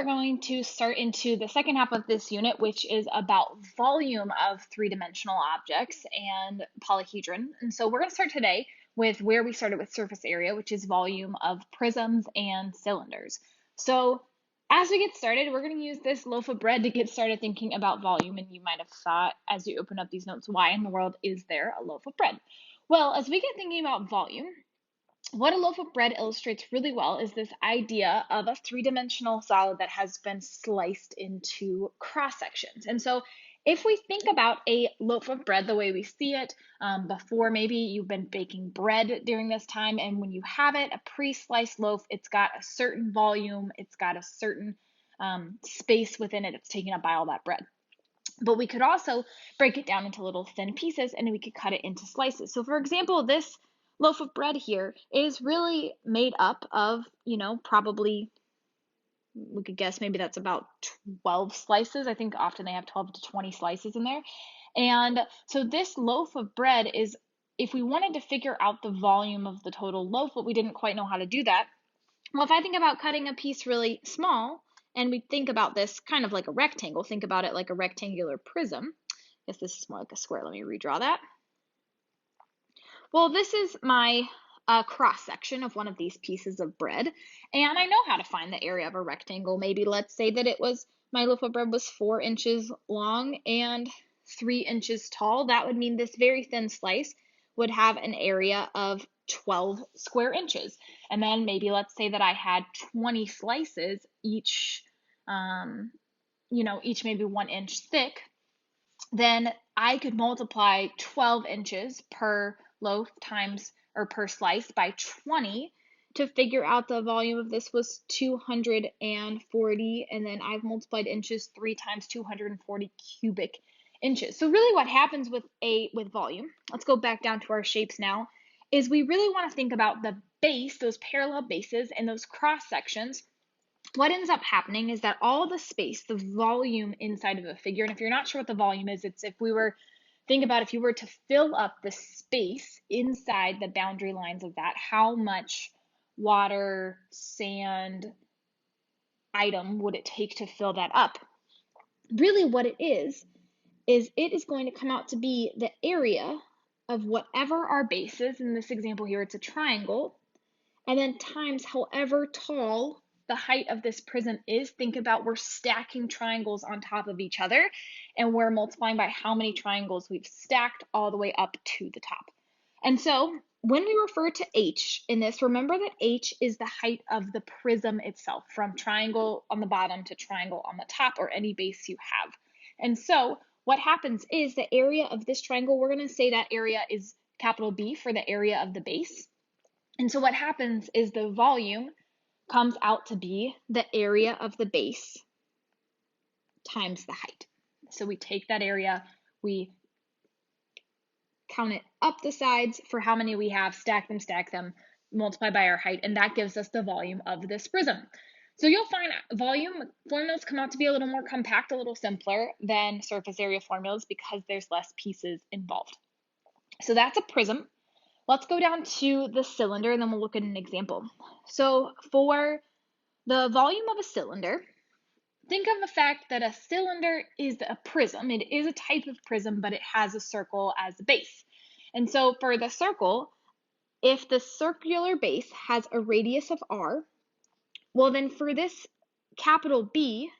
We're going to start into the second half of this unit, which is about volume of three-dimensional objects and polyhedron. And so we're going to start today with where we started with surface area, which is volume of prisms and cylinders. So as we get started, we're going to use this loaf of bread to get started thinking about volume. And you might have thought as you open up these notes, why in the world is there a loaf of bread? Well, as we get thinking about volume, what a loaf of bread illustrates really well is this idea of a three-dimensional solid that has been sliced into cross sections. And so if we think about a loaf of bread the way we see it, before maybe you've been baking bread during this time, and when you have it, a pre-sliced loaf, it's got a certain volume, it's got a certain space within it, it's taken up by all that bread. But we could also break it down into little thin pieces and we could cut it into slices. So for example, this loaf of bread here is really made up of, probably we could guess maybe that's about 12 slices. I think often they have 12 to 20 slices in there. And so this loaf of bread is, if we wanted to figure out the volume of the total loaf, but we didn't quite know how to do that, well, if I think about cutting a piece really small, and we think about this kind of like a rectangle, think about it like a rectangular prism. I guess this is more like a square. Let me redraw that. Well, this is my cross section of one of these pieces of bread, and I know how to find the area of a rectangle. Maybe let's say that my loaf of bread was 4 inches long and 3 inches tall. That would mean this very thin slice would have an area of 12 square inches. And then maybe let's say that I had 20 slices, each maybe 1 inch thick. Then I could multiply 12 inches per loaf times or per slice by 20 to figure out the volume of this was 240, and then I've multiplied inches 3 times 240 cubic inches. So really what happens with volume, let's go back down to our shapes now, is we really want to think about the base, those parallel bases and those cross sections. What ends up happening is that all the space, the volume inside of a figure, and if you're not sure what the volume is, it's if you were to fill up the space inside the boundary lines of that, how much water, sand, item would it take to fill that up? Really what it is it is going to come out to be the area of whatever our base is. In this example here, it's a triangle, and then times however tall the height of this prism is. Think about, we're stacking triangles on top of each other, and we're multiplying by how many triangles we've stacked all the way up to the top. And so when we refer to h in this, remember that h is the height of the prism itself, from triangle on the bottom to triangle on the top, or any base you have. And so what happens is the area of this triangle, we're going to say that area is capital B for the area of the base. And so what happens is the volume comes out to be the area of the base times the height. So we take that area, we count it up the sides for how many we have, stack them, multiply by our height, and that gives us the volume of this prism. So you'll find volume formulas come out to be a little more compact, a little simpler than surface area formulas because there's less pieces involved. So that's a prism. Let's go down to the cylinder and then we'll look at an example. So for the volume of a cylinder, think of the fact that a cylinder is a prism. It is a type of prism, but it has a circle as a base. And so for the circle, if the circular base has a radius of r, well then for this capital B,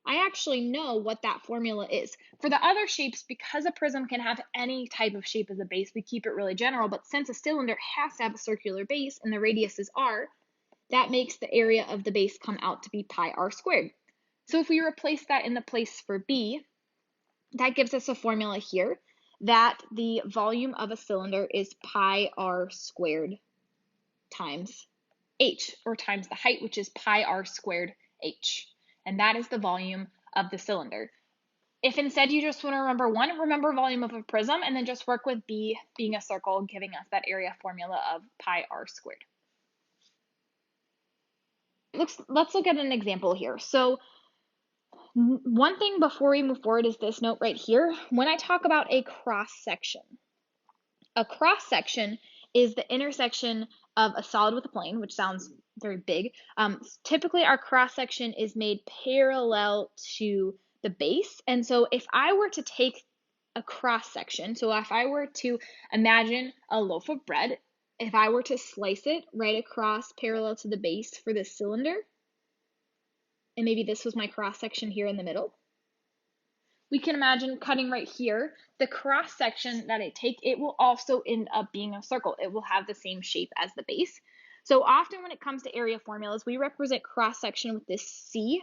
I actually know what that formula is. For the other shapes, because a prism can have any type of shape as a base, we keep it really general, but since a cylinder has to have a circular base and the radius is r, that makes the area of the base come out to be pi r squared. So if we replace that in the place for B, that gives us a formula here that the volume of a cylinder is pi r squared times h, or times the height, which is pi r squared h. And that is the volume of the cylinder. If instead you just want to remember volume of a prism, and then just work with B being a circle, giving us that area formula of pi r squared. Let's look at an example here. So one thing before we move forward is this note right here. When I talk about a cross section is the intersection of a solid with a plane, which sounds very big. Typically our cross section is made parallel to the base. And so if I were to take a cross section, so if I were to imagine a loaf of bread, if I were to slice it right across parallel to the base for this cylinder, and maybe this was my cross section here in the middle, we can imagine cutting right here. The cross section that I take, it will also end up being a circle. It will have the same shape as the base. So often when it comes to area formulas, we represent cross section with this C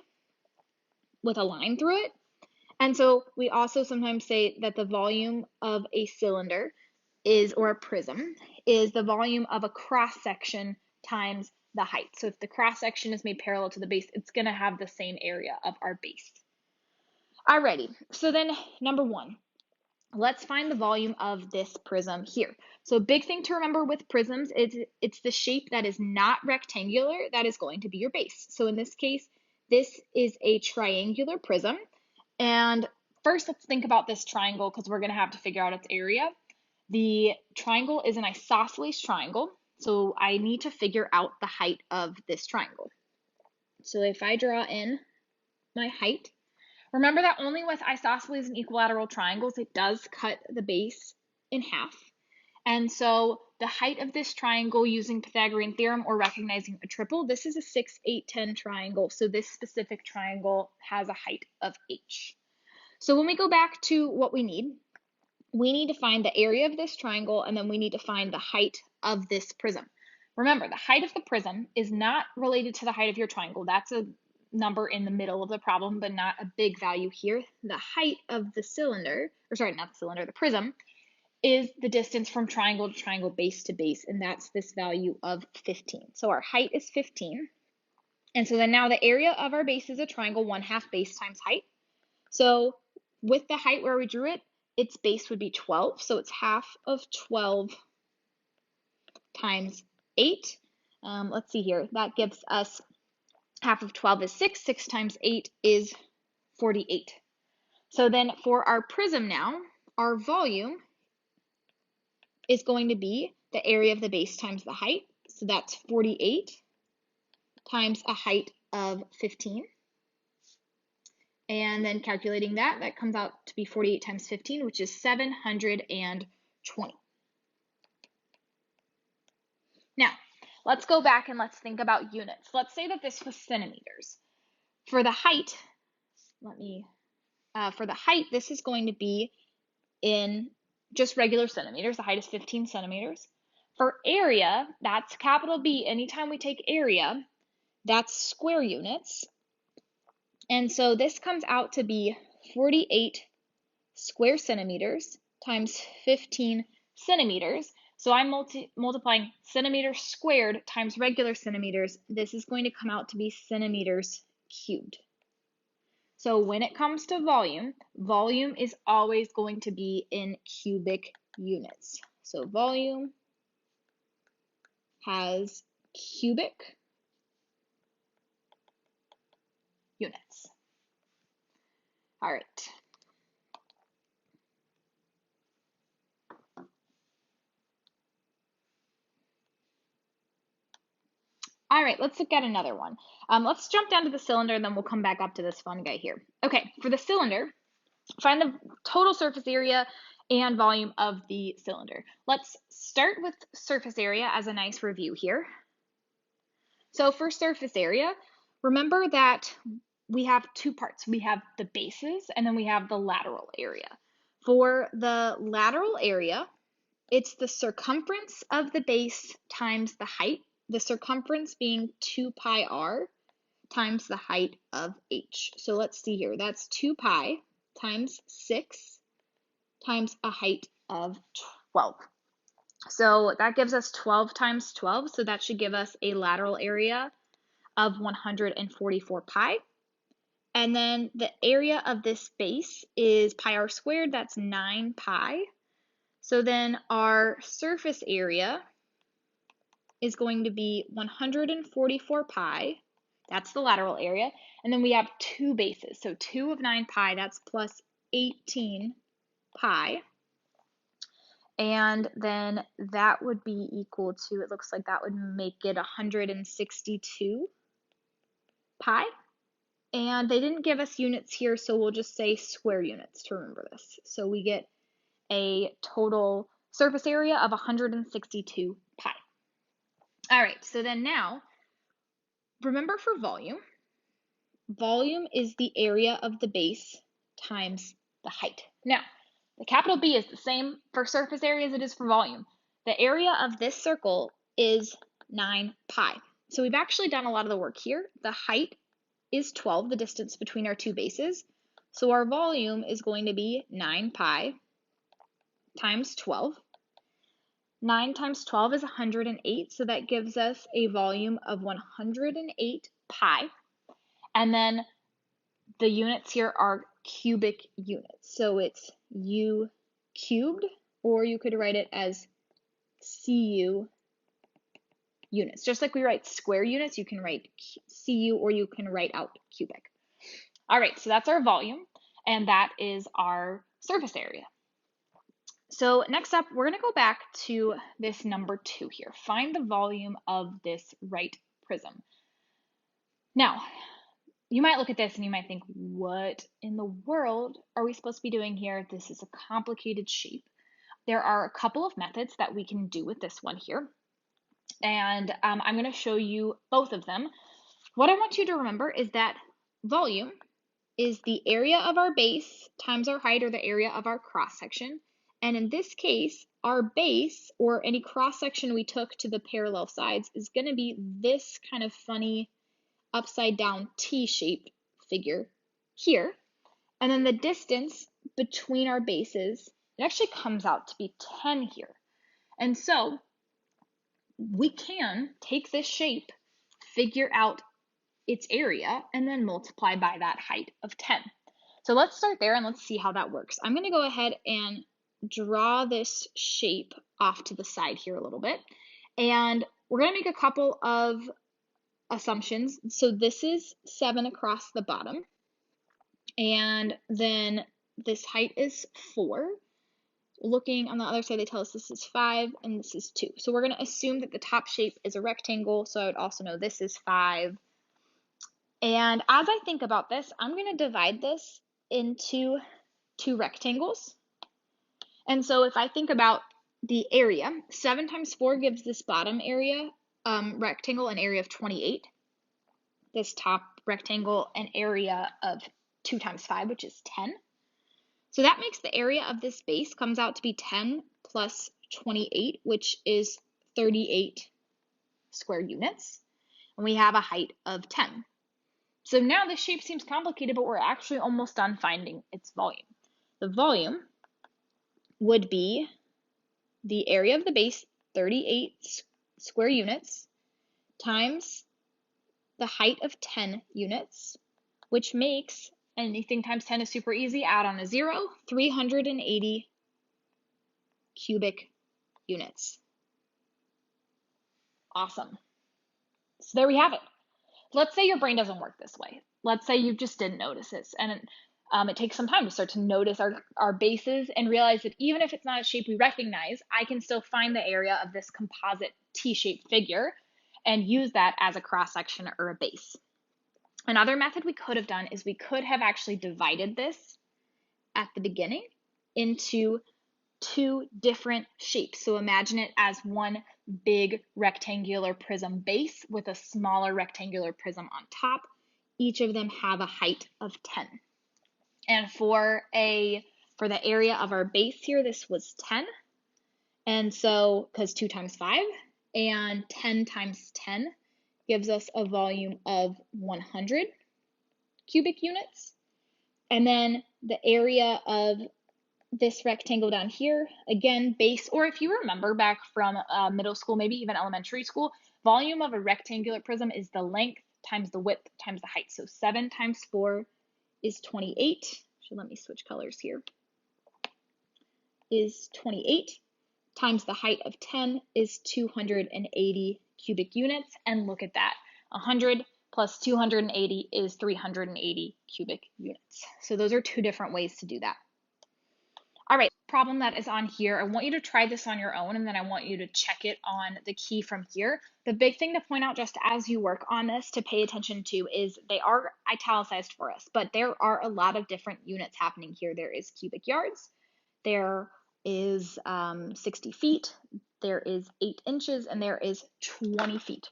with a line through it. And so we also sometimes say that the volume of a cylinder is, or a prism, is the volume of a cross section times the height. So if the cross section is made parallel to the base, it's going to have the same area of our base. Alrighty, so then number 1, let's find the volume of this prism here. So big thing to remember with prisms is it's the shape that is not rectangular that is going to be your base. So in this case, this is a triangular prism. And first, let's think about this triangle because we're going to have to figure out its area. The triangle is an isosceles triangle, so I need to figure out the height of this triangle. So if I draw in my height, remember that only with isosceles and equilateral triangles, it does cut the base in half. And so the height of this triangle using Pythagorean theorem or recognizing a triple, this is a 6, 8, 10 triangle. So this specific triangle has a height of h. So when we go back to what we need to find the area of this triangle, and then we need to find the height of this prism. Remember, the height of the prism is not related to the height of your triangle. That's a number in the middle of the problem, but not a big value here. The height of the cylinder, or sorry, not the cylinder, the prism, is the distance from triangle to triangle, base to base, and that's this value of 15. So our height is 15. And so then now the area of our base is a triangle, 1/2 base times height. So with the height where we drew it, its base would be 12. So it's half of 12 times 8. Let's see here. That gives us half of 12 is 6. 6 times 8 is 48. So then for our prism now, our volume is going to be the area of the base times the height. So that's 48 times a height of 15. And then calculating that, that comes out to be 48 times 15, which is 720. Now, let's go back and let's think about units. Let's say that this was centimeters. For the height, this is going to be in just regular centimeters. The height is 15 centimeters. For area, that's capital B. Anytime we take area, that's square units. And so this comes out to be 48 square centimeters times 15 centimeters. So I'm multiplying centimeters squared times regular centimeters. This is going to come out to be centimeters cubed. So when it comes to volume, volume is always going to be in cubic units. So volume has cubic units. All right. All right, let's look at another one. Let's jump down to the cylinder, and then we'll come back up to this fun guy here. Okay, for the cylinder, find the total surface area and volume of the cylinder. Let's start with surface area as a nice review here. So for surface area, remember that we have two parts. We have the bases, and then we have the lateral area. For the lateral area, it's the circumference of the base times the height, the circumference being 2 pi r times the height of h. So let's see here. That's 2 pi times 6 times a height of 12. So that gives us 12 times 12. So that should give us a lateral area of 144 pi. And then the area of this base is pi r squared. That's 9 pi. So then our surface area is going to be 144 pi. That's the lateral area. And then we have two bases. So 2 of 9 pi, that's plus 18 pi. And then that would be equal to, it looks like that would make it 162 pi. And they didn't give us units here, so we'll just say square units to remember this. So we get a total surface area of 162 pi. All right, so then now, remember for volume, volume is the area of the base times the height. Now, the capital B is the same for surface area as it is for volume. The area of this circle is 9 pi. So we've actually done a lot of the work here. The height is 12, the distance between our two bases. So our volume is going to be 9 pi times 12. 9 times 12 is 108, so that gives us a volume of 108 pi. And then the units here are cubic units. So it's U cubed, or you could write it as CU units. Just like we write square units, you can write CU or you can write out cubic. All right, so that's our volume, and that is our surface area. So next up, we're going to go back to this number 2 here. Find the volume of this right prism. Now, you might look at this and you might think, what in the world are we supposed to be doing here? This is a complicated shape. There are a couple of methods that we can do with this one here, and I'm going to show you both of them. What I want you to remember is that volume is the area of our base times our height, or the area of our cross section. And in this case, our base, or any cross section we took to the parallel sides, is going to be this kind of funny upside down T-shaped figure here. And then the distance between our bases, it actually comes out to be 10 here. And so we can take this shape, figure out its area, and then multiply by that height of 10. So let's start there and let's see how that works. I'm going to go ahead and draw this shape off to the side here a little bit. And we're going to make a couple of assumptions. So this is 7 across the bottom. And then this height is 4. Looking on the other side, they tell us this is 5 and this is 2. So we're going to assume that the top shape is a rectangle. So I would also know this is 5. And as I think about this, I'm going to divide this into 2 rectangles. And so if I think about the area, 7 times 4 gives this bottom area rectangle an area of 28. This top rectangle an area of 2 times 5, which is 10. So that makes the area of this base comes out to be 10 plus 28, which is 38 square units. And we have a height of 10. So now this shape seems complicated, but we're actually almost done finding its volume. The volume would be the area of the base, 38 square units, times the height of 10 units, which makes, anything times 10 is super easy, add on a 0, 380 cubic units. Awesome. So there we have it. Let's say your brain doesn't work this way. Let's say you just didn't notice this, and it takes some time to start to notice our bases and realize that even if it's not a shape we recognize, I can still find the area of this composite T-shaped figure and use that as a cross-section or a base. Another method we could have done is we could have actually divided this at the beginning into 2 different shapes. So imagine it as one big rectangular prism base with a smaller rectangular prism on top. Each of them have a height of 10. And for the area of our base here, this was 10. And so, because 2 times 5, and 10 times 10 gives us a volume of 100 cubic units. And then the area of this rectangle down here, again, base, or if you remember back from middle school, maybe even elementary school, volume of a rectangular prism is the length times the width times the height. So 7 times 4 is 28. So let me switch colors here. Is 28 times the height of 10 is 280 cubic units. And look at that, 100 plus 280 is 380 cubic units. So those are 2 different ways to do that. All right, problem that is on here. I want you to try this on your own and then I want you to check it on the key from here. The big thing to point out just as you work on this to pay attention to is they are italicized for us, but there are a lot of different units happening here. There is cubic yards, there is 60 feet, there is 8 inches, and there is 20 feet.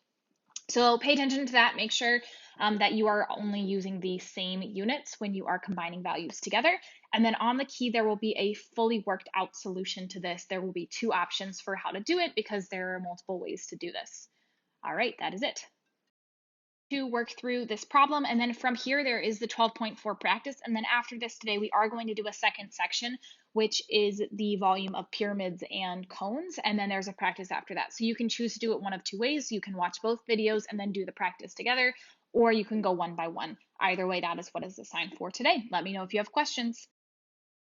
So pay attention to that. Make sure that you are only using the same units when you are combining values together. And then on the key, there will be a fully worked out solution to this. There will be 2 options for how to do it because there are multiple ways to do this. All right, that is it. To work through this problem. And then from here, there is the 12.4 practice. And then after this today, we are going to do a second section, which is the volume of pyramids and cones. And then there's a practice after that. So you can choose to do it one of 2 ways. You can watch both videos and then do the practice together, or you can go one by one. Either way, that is what is assigned for today. Let me know if you have questions.